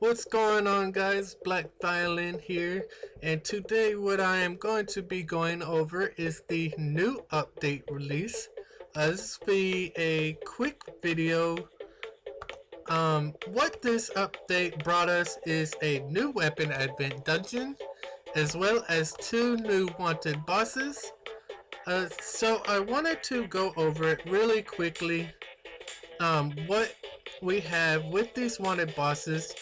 What's going on, guys? Black Violin here, and today what I am going to be going over is the new update release. This will be a quick video. What this update brought us is a new weapon advent dungeon, as well as 2 new wanted bosses. So I wanted to go over it really quickly. What we have with these wanted bosses.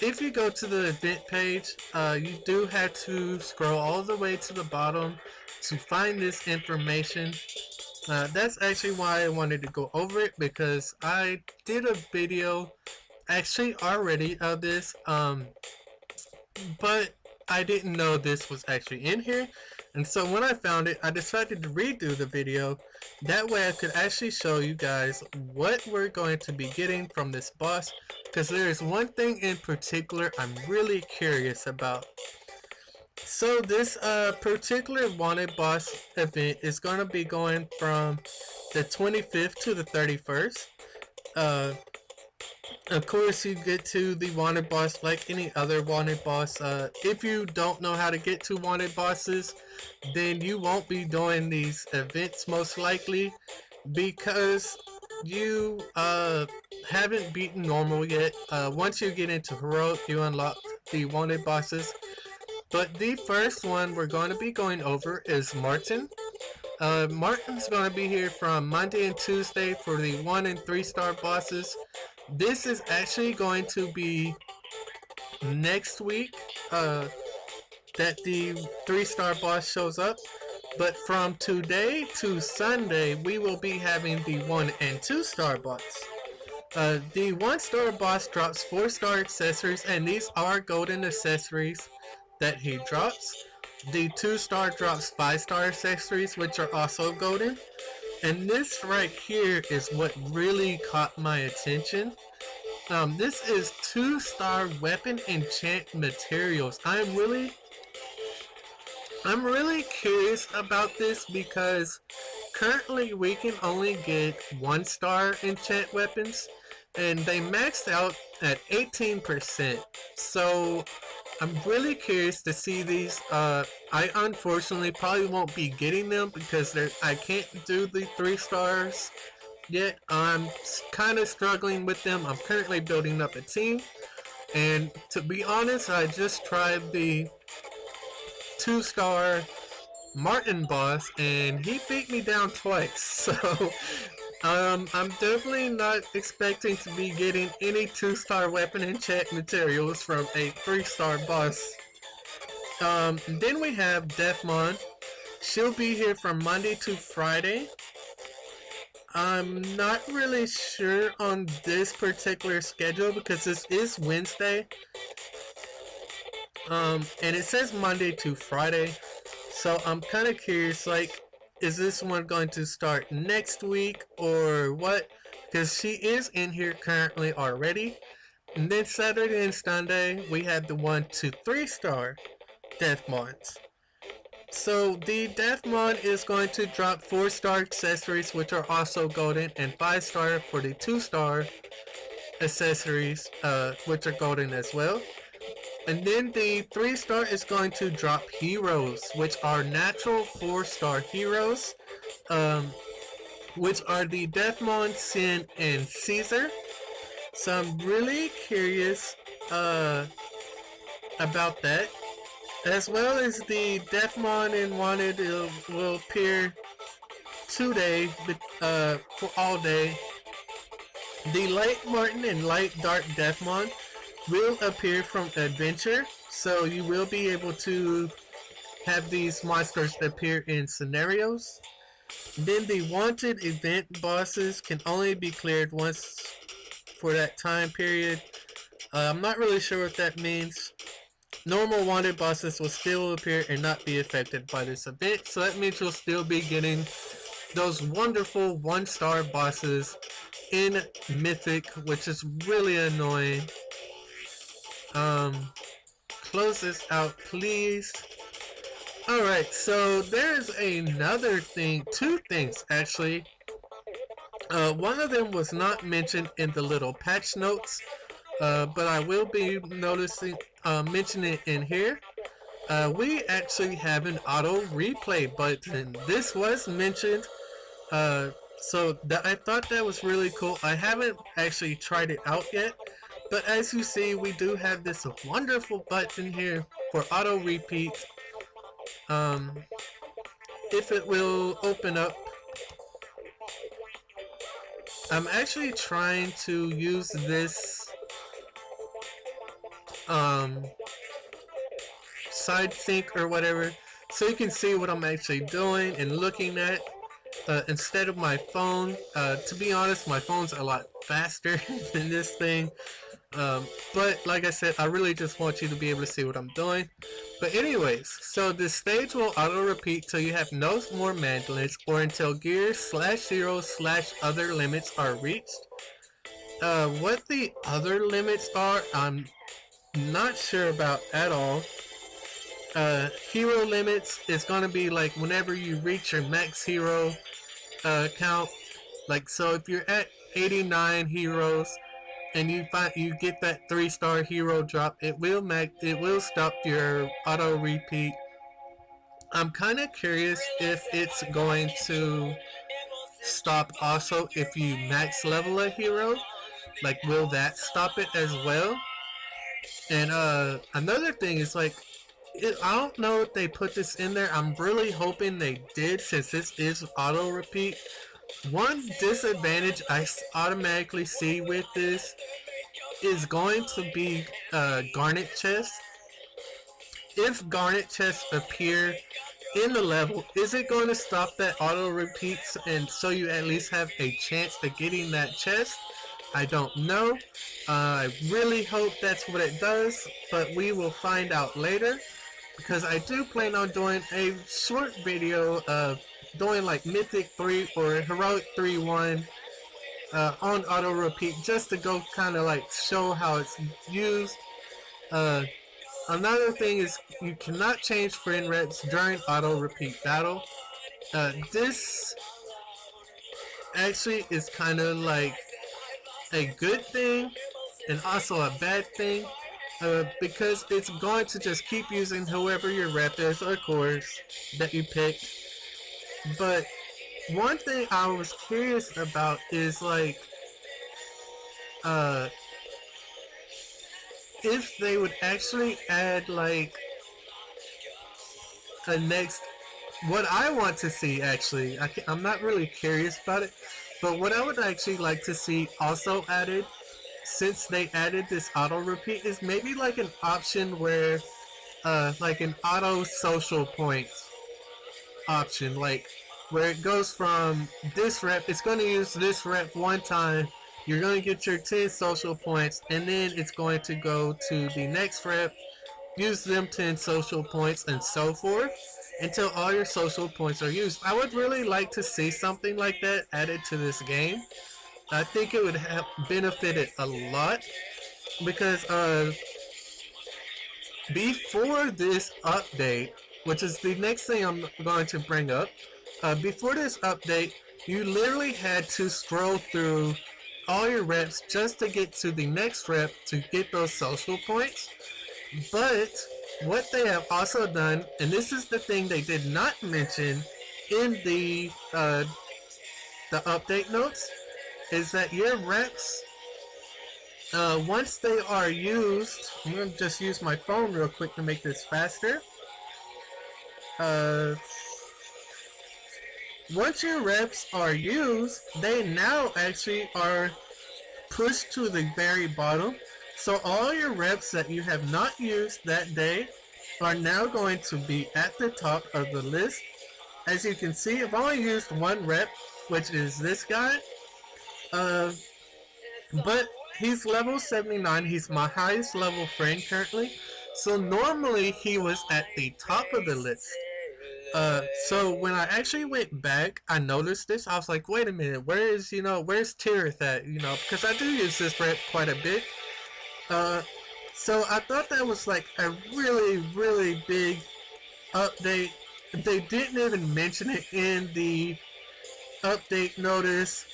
If you go to the event page, you do have to scroll all the way to the bottom to find this information. That's actually why I wanted to go over it, because I did a video actually already of this, but I didn't know this was actually in here. And so when I found it, I decided to redo the video. That way I could actually show you guys what we're going to be getting from this boss, because there is one thing in particular I'm really curious about. So this particular wanted boss event is going to be going from the 25th to the 31st. Of course, you get to the wanted boss like any other wanted boss. If you don't know how to get to wanted bosses, then you won't be doing these events most likely, because you haven't beaten normal yet. Once you get into heroic, you unlock the wanted bosses. But the first one we're going to be going over is Martin. Martin's going to be here from Monday and Tuesday for the 1 and 3 star bosses. This is actually going to be next week that the 3-star boss shows up. But from today to Sunday, we will be having the 1 and 2-star boss. The 1-star boss drops 4-star accessories, and these are golden accessories that he drops. The 2-star drops 5-star accessories, which are also golden. And this right here is what really caught my attention. This is 2-star weapon enchant materials. I'm really curious about this, because currently we can only get 1-star enchant weapons, and they maxed out at 18%. So I'm really curious to see these. I unfortunately probably won't be getting them because I can't do the 3 stars yet. I'm kind of struggling with them. I'm currently building up a team, and to be honest, I just tried the 2-star Martin boss and he beat me down twice. So I'm definitely not expecting to be getting any 2-star weapon enchant materials from a 3-star boss. Then we have Deathmon. She'll be here from Monday to Friday. I'm not really sure on this particular schedule because this is Wednesday. And it says Monday to Friday. So I'm kind of curious, like, is this one going to start next week or what? Because she is in here currently already. And then Saturday and Sunday, we have the 1 to 3-star Deathmons. So the Deathmon is going to drop 4-star accessories, which are also golden, and 5-star for the 2-star accessories, which are golden as well. And then the 3-star is going to drop heroes, which are natural 4-star heroes, which are the Deathmon, Sin, and Caesar. So I'm really curious about that. As well as the Deathmon and Wanted will appear today for all day. The Light Martin and Light Dark Deathmon will appear from Adventure, so you will be able to have these monsters appear in scenarios. Then the Wanted event bosses can only be cleared once for that time period. I'm not really sure what that means. Normal wanted bosses will still appear and not be affected by this event, so that means you'll still be getting those wonderful 1-star bosses in Mythic, which is really annoying. Close this out, please. Alright, so there's another thing, 2 things actually. One of them was not mentioned in the little patch notes. but I will be mentioning it in here. We actually have an auto replay button. This was mentioned, uh, so I thought that was really cool. I haven't actually tried it out yet, but as you see, we do have this wonderful button here for auto repeats. If it will open up, I'm actually trying to use this side sync or whatever, so you can see what I'm actually doing and looking at instead of my phone. To be honest, my phone's a lot faster than this thing. But like I said, I really just want you to be able to see what I'm doing. But anyways, so this stage will auto repeat till you have no more mandolins or until gear /0/other limits are reached. What the other limits are, I'm not sure about at all. Hero limits is gonna be like whenever you reach your max hero count. Like, so if you're at 89 heroes and you get that 3-star hero drop, it will stop your auto repeat. I'm kind of curious if it's going to stop also if you max level a hero. Like, will that stop it as well? And another thing is like, I don't know if they put this in there. I'm really hoping they did, since this is auto repeat. One disadvantage I automatically see with this is going to be garnet chests. If garnet chests appear in the level, is it going to stop that auto repeats and so you at least have a chance of getting that chest? I don't know. I really hope that's what it does, but we will find out later, because I do plan on doing a short video of doing like Mythic 3 or Heroic 3-1 on auto repeat, just to go kind of like show how it's used. Another thing is you cannot change friend reps during auto repeat battle. This actually is kind of like a good thing and also a bad thing, because it's going to just keep using whoever your rep is, of course, that you picked. But one thing I was curious about is like, if they would actually add like a next, what I want to see actually, I'm not really curious about it, but what I would actually like to see also added, since they added this auto repeat, is maybe like an option where like an auto social points option, like where it goes from this rep, it's going to use this rep one time, you're going to get your 10 social points, and then it's going to go to the next rep, use them 10 social points, and so forth until all your social points are used. I would really like to see something like that added to this game. I think it would have benefited a lot, because before this update, which is the next thing I'm going to bring up, before this update, you literally had to scroll through all your reps just to get to the next rep to get those social points. But what they have also done, and this is the thing they did not mention in the update notes, is that your reps, once they are used, I'm going to just use my phone real quick to make this faster. Once your reps are used, they now actually are pushed to the very bottom. So all your reps that you have not used that day are now going to be at the top of the list. As you can see, I've only used one rep, which is this guy. But he's level 79. He's my highest level friend currently. So normally he was at the top of the list. So when I actually went back, I noticed this. I was like, wait a minute, where's Tirith at? Because I do use this rep quite a bit. So I thought that was like a really, really big update. They didn't even mention it in the update notice.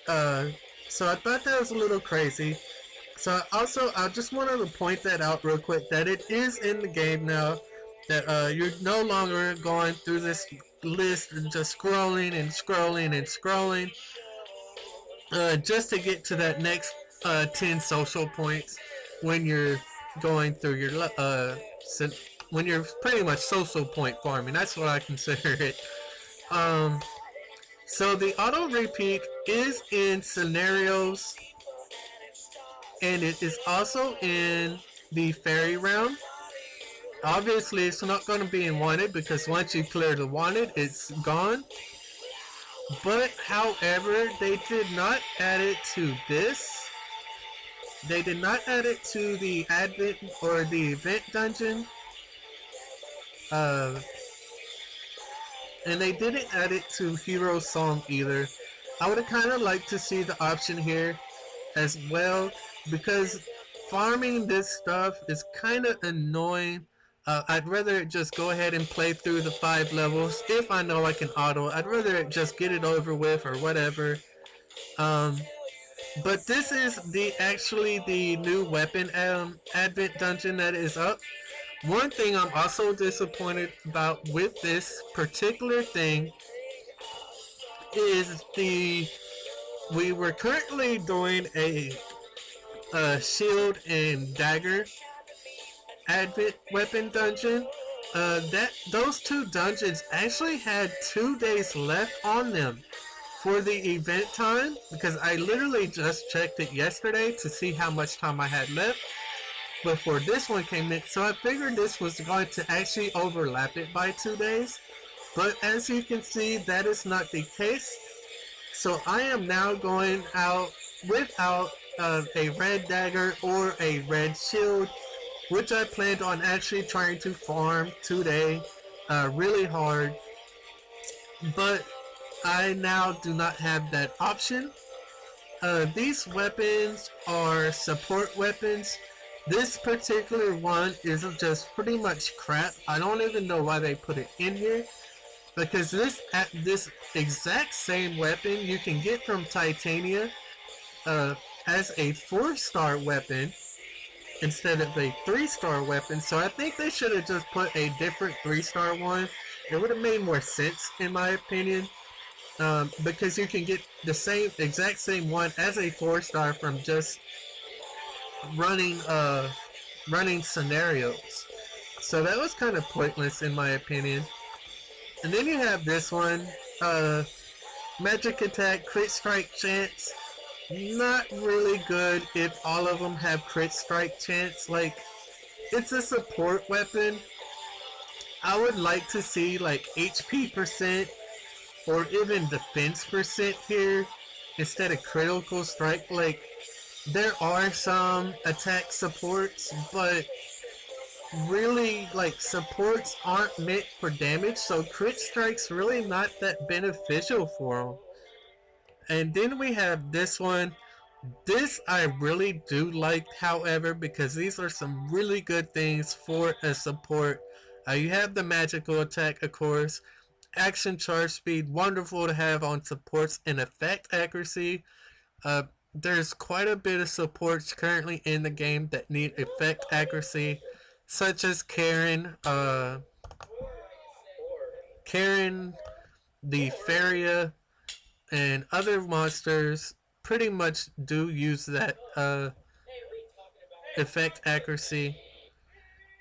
So I thought that was a little crazy. So also, I just wanted to point that out real quick that it is in the game now. That you're no longer going through this list and just scrolling and scrolling and scrolling just to get to that next 10 social points when you're going through your when you're pretty much social point farming. That's what I consider it. Um, so the auto repeat is in scenarios, and it is also in the fairy realm. Obviously, it's not going to be in wanted because once you clear the wanted, it's gone. But however, they did not add it to this. They did not add it to the advent or the event dungeon. Uh, and they didn't add it to Hero Song either. I would have kind of liked to see the option here as well, because farming this stuff is kind of annoying. I'd rather just go ahead and play through the 5 levels if I know I can auto. I'd rather just get it over with or whatever. Um, but this is actually the new weapon advent dungeon that is up. One thing I'm also disappointed about with this particular thing is we were currently doing a shield and dagger advent weapon dungeon. Those 2 dungeons actually had 2 days left on them for the event time, because I literally just checked it yesterday to see how much time I had left before this one came in. So I figured this was going to actually overlap it by 2 days. But as you can see, that is not the case. So I am now going out without a red dagger or a red shield, which I planned on actually trying to farm today really hard. But I now do not have that option. These weapons are support weapons. This particular one is just pretty much crap. I don't even know why they put it in here, because this exact same weapon you can get from Titania as a 4-star weapon instead of a 3-star weapon. So I think they should have just put a different 3-star one. It would have made more sense in my opinion, because you can get the exact same one as a 4-star from just running scenarios. So that was kind of pointless in my opinion. And then you have this one, magic attack, crit strike chance. Not really good if all of them have crit strike chance. Like, it's a support weapon. I would like to see like HP percent or even defense percent here instead of critical strike. Like, there are some attack supports, but really, like, supports aren't meant for damage, so crit strike's really not that beneficial for them. And then we have this one. This I really do like, however, because these are some really good things for a support. You have the magical attack, of course, action charge speed, wonderful to have on supports, and effect accuracy. There's quite a bit of supports currently in the game that need effect accuracy, such as Karen, the Faria, and other monsters pretty much do use that effect accuracy.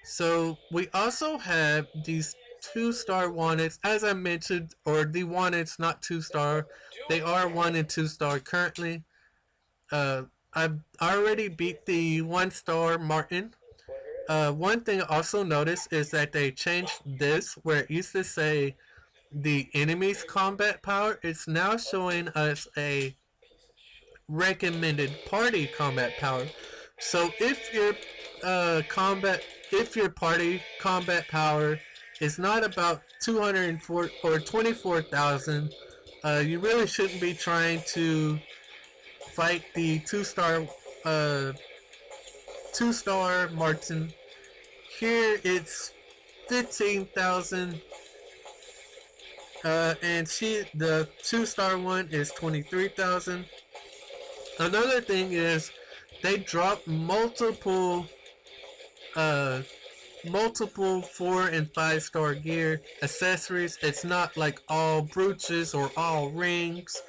So we also have these 2-star wanteds, as I mentioned, or the wanteds, not 2-star. They are 1 and 2-star currently. I've already beat the 1-star Martin. One thing I also noticed is that they changed this, where it used to say the enemy's combat power. It's now showing us a recommended party combat power. So if your party combat power is not about 204 or 24,000, you really shouldn't be trying to fight the 2-star Martin. Here it's 15,000. And the 2-star one is 23,000. Another thing is they drop multiple 4 and 5-star gear accessories. It's not like all brooches or all rings.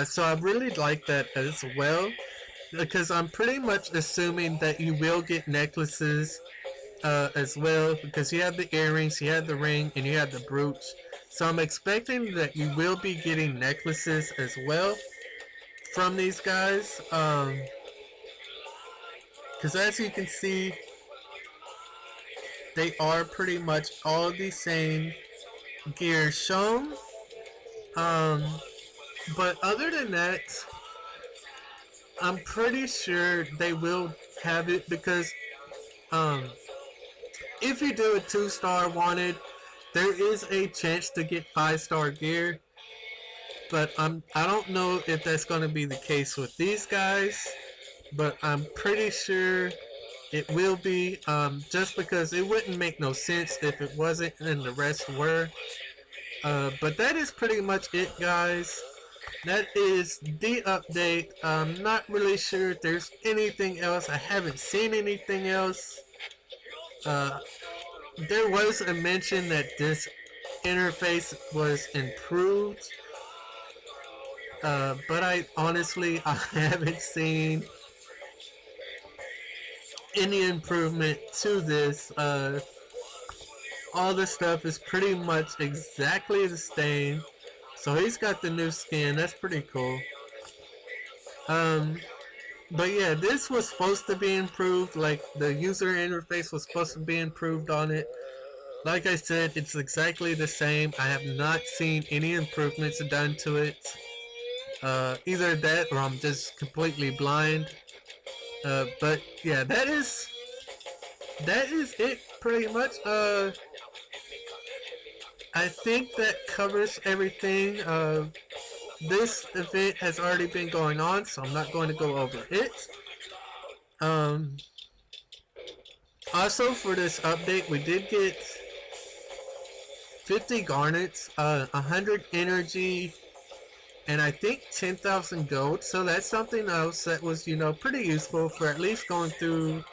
So I really like that as well, because I'm pretty much assuming that you will get necklaces as well, because you have the earrings, you have the ring, and you have the brooch. So I'm expecting that you will be getting necklaces as well from these guys. Because as you can see, they are pretty much all the same gear shown. But other than that, I'm pretty sure they will have it, because if you do a 2-star wanted, there is a chance to get 5-star gear. But I don't know if that's going to be the case with these guys, but I'm pretty sure it will be, just because it wouldn't make no sense if it wasn't and the rest were. But that is pretty much it, guys. That is the update. I'm not really sure if there's anything else. I haven't seen anything else. There was a mention that this interface was improved. But I haven't seen any improvement to this. All the stuff is pretty much exactly the same. So he's got the new skin. That's pretty cool. But yeah, this was supposed to be improved. Like, the user interface was supposed to be improved on it. Like I said, it's exactly the same. I have not seen any improvements done to it. Either that or I'm just completely blind. But yeah, that is it pretty much. I think that covers everything. This event has already been going on, so I'm not going to go over it. Also, for this update, we did get 50 garnets, 100 energy, and I think 10,000 gold. So that's something else that was, pretty useful for at least going through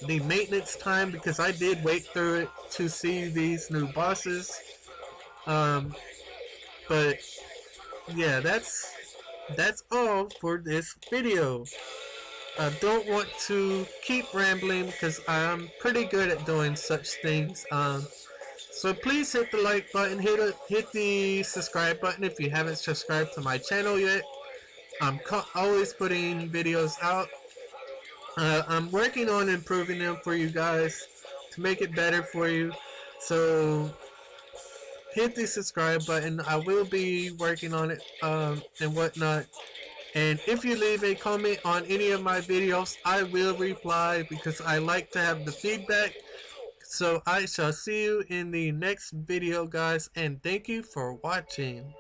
the maintenance time, because I did wait through it to see these new bosses. But yeah, that's all for this video. I don't want to keep rambling because I'm pretty good at doing such things. So please hit the like button, hit the subscribe button if you haven't subscribed to my channel yet. I'm always putting videos out. I'm working on improving them for you guys to make it better for you. So hit the subscribe button. I will be working on it and whatnot. And if you leave a comment on any of my videos, I will reply because I like to have the feedback. So I shall see you in the next video, guys, and thank you for watching.